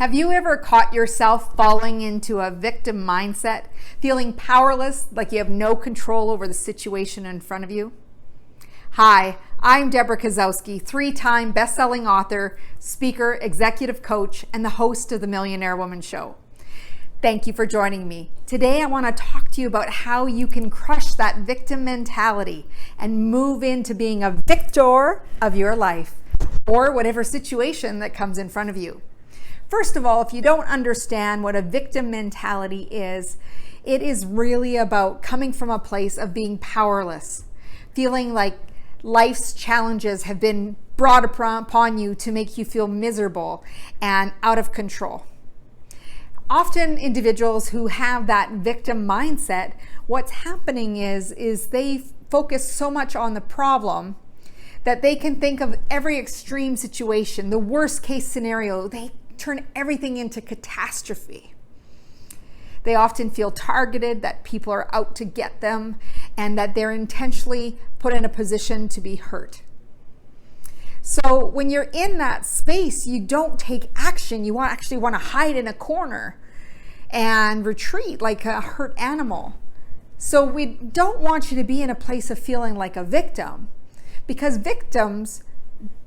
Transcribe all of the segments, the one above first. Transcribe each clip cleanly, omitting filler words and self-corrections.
Have you ever caught yourself falling into a victim mindset, feeling powerless, like you have no control over the situation in front of you? Hi, I'm Debra Kasowski, 3-time best-selling author, speaker, executive coach, and the host of the Millionaire Woman Show. Thank you for joining me. Today I want to talk to you about how you can crush that victim mentality and move into being a victor of your life or whatever situation that comes in front of you. First of all, if you don't understand what a victim mentality is, it is really about coming from a place of being powerless, feeling like life's challenges have been brought upon you to make you feel miserable and out of control. Often individuals who have that victim mindset, what's happening is they focus so much on the problem that they can think of every extreme situation, the worst case scenario. They turn everything into catastrophe. They often feel targeted, that people are out to get them, and that they're intentionally put in a position to be hurt. So when you're in that space, you don't take action. You actually want to hide in a corner and retreat like a hurt animal. So we don't want you to be in a place of feeling like a victim, because victims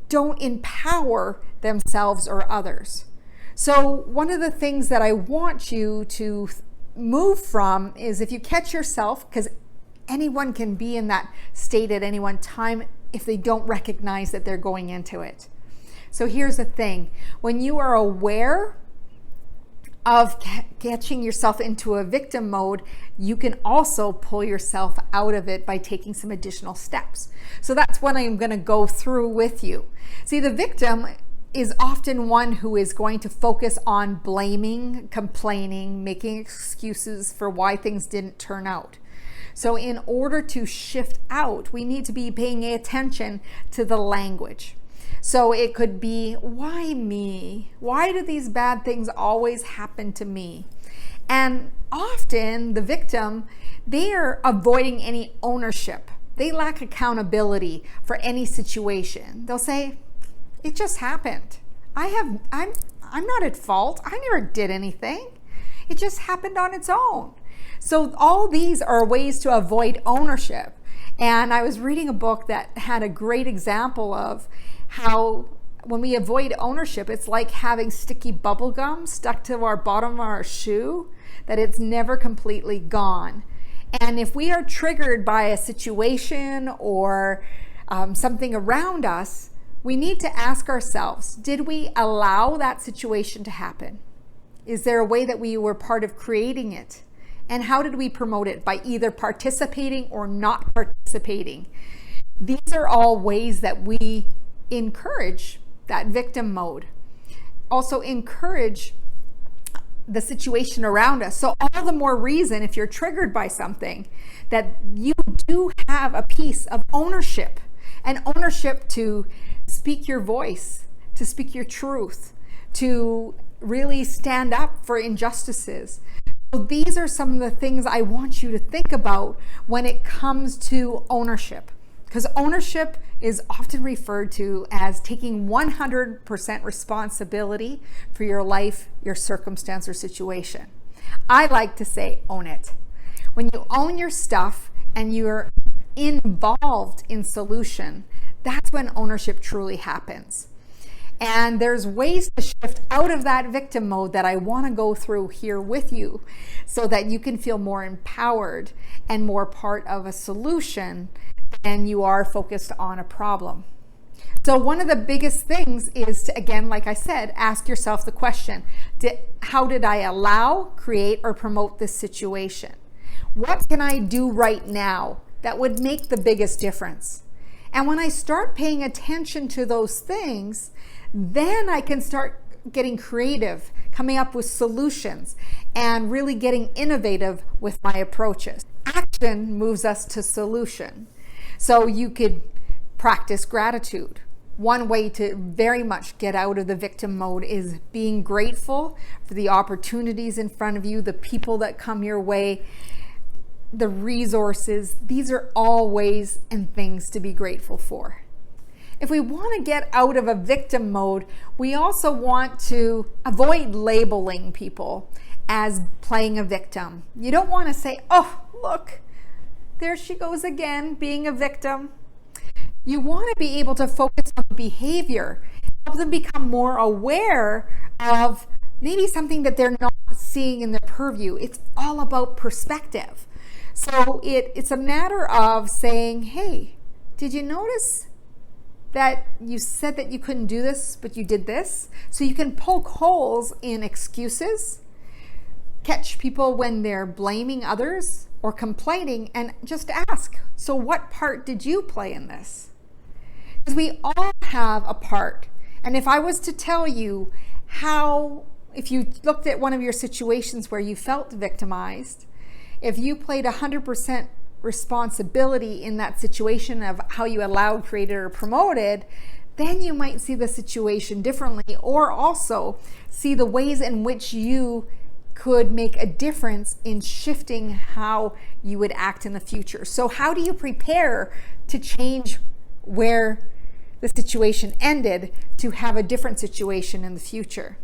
don't empower themselves or others. So one of the things that I want you to move from is, if you catch yourself, because anyone can be in that state at any one time if they don't recognize that they're going into it. So here's the thing. When you are aware of catching yourself into a victim mode, you can also pull yourself out of it by taking some additional steps. So that's what I'm going to go through with you. See, the victim is often one who is going to focus on blaming, complaining, making excuses for why things didn't turn out. So in order to shift out, we need to be paying attention to the language. So it could be, why me? Why do these bad things always happen to me? And often the victim, they are avoiding any ownership. They lack accountability for any situation. They'll say, it just happened. I'm not at fault. I never did anything. It just happened on its own. So all these are ways to avoid ownership. And I was reading a book that had a great example of how when we avoid ownership, it's like having sticky bubble gum stuck to our bottom of our shoe, that it's never completely gone. And if we are triggered by a situation or something around us, we need to ask ourselves, did we allow that situation to happen? Is there a way that we were part of creating it? And how did we promote it? By either participating or not participating. These are all ways that we encourage that victim mode. Also encourage the situation around us. So all the more reason, if you're triggered by something, that you do have a piece of ownership, and ownership to speak your voice, to speak your truth, to really stand up for injustices. So these are some of the things I want you to think about when it comes to ownership, because ownership is often referred to as taking 100% responsibility for your life, your circumstance, or situation. I like to say own it. When you own your stuff and you're involved in solution, that's when ownership truly happens. And there's ways to shift out of that victim mode that I want to go through here with you, so that you can feel more empowered and more part of a solution than you are focused on a problem. So one of the biggest things is to, again, like I said, ask yourself the question, how did I allow, create, or promote this situation? What can I do right now that would make the biggest difference? And when I start paying attention to those things, then I can start getting creative, coming up with solutions, and really getting innovative with my approaches. Action moves us to solution. So you could practice gratitude. One way to very much get out of the victim mode is being grateful for the opportunities in front of you, the people that come your way, the resources. These are all ways and things to be grateful for. if we want to get out of a victim mode, we also want to avoid labeling people as playing a victim. You don't want to say, oh, look, there she goes again, being a victim. You want to be able to focus on behavior, help them become more aware of maybe something that they're not seeing in their purview. It's all about perspective. So it's a matter of saying, hey, did you notice that you said that you couldn't do this, but you did this? So you can poke holes in excuses, catch people when they're blaming others or complaining, and just ask, so what part did you play in this? Because we all have a part. And if I was to tell you how, if you looked at one of your situations where you felt victimized, if you played 100% responsibility in that situation of how you allowed, created, or promoted, then you might see the situation differently, or also see the ways in which you could make a difference in shifting how you would act in the future. So how do you prepare to change where the situation ended to have a different situation in the future?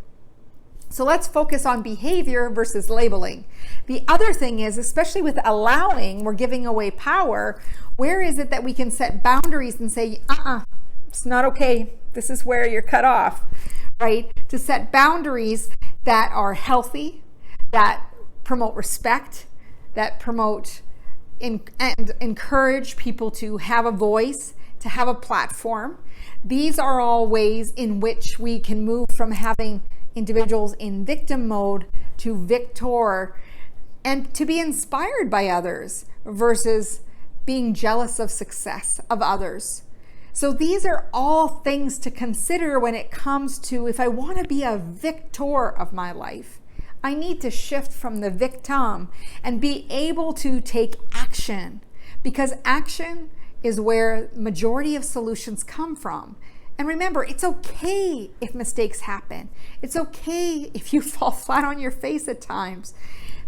So let's focus on behavior versus labeling. The other thing is, especially with allowing, we're giving away power. Where is it that we can set boundaries and say, it's not okay. This is where you're cut off, right? To set boundaries that are healthy, that promote respect, that promote and encourage people to have a voice, to have a platform. These are all ways in which we can move from having individuals in victim mode to victor, and to be inspired by others versus being jealous of success of others. So these are all things to consider when it comes to, if I want to be a victor of my life, I need to shift from the victim and be able to take action, because action is where majority of solutions come from. And remember, it's okay if mistakes happen. It's okay if you fall flat on your face at times.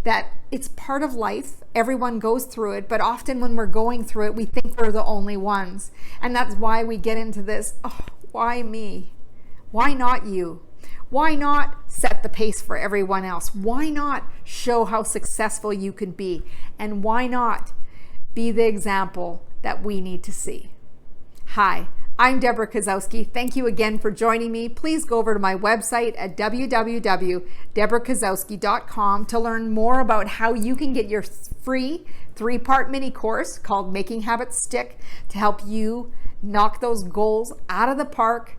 That it's part of life. Everyone goes through it, but often when we're going through it, we think we're the only ones. And that's why we get into this, oh, why me? Why not you? Why not set the pace for everyone else? Why not show how successful you could be? And why not be the example that we need to see? Hi, I'm Debra Kasowski. Thank you again for joining me. Please go over to my website at www.debrakasowski.com to learn more about how you can get your free 3-part mini course called Making Habits Stick to help you knock those goals out of the park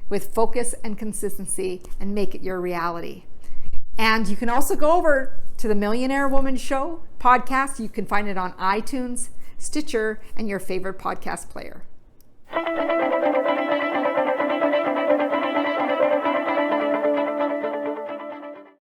with focus and consistency and make it your reality. And you can also go over to the Millionaire Woman Show podcast. You can find it on iTunes, Stitcher, and your favorite podcast player.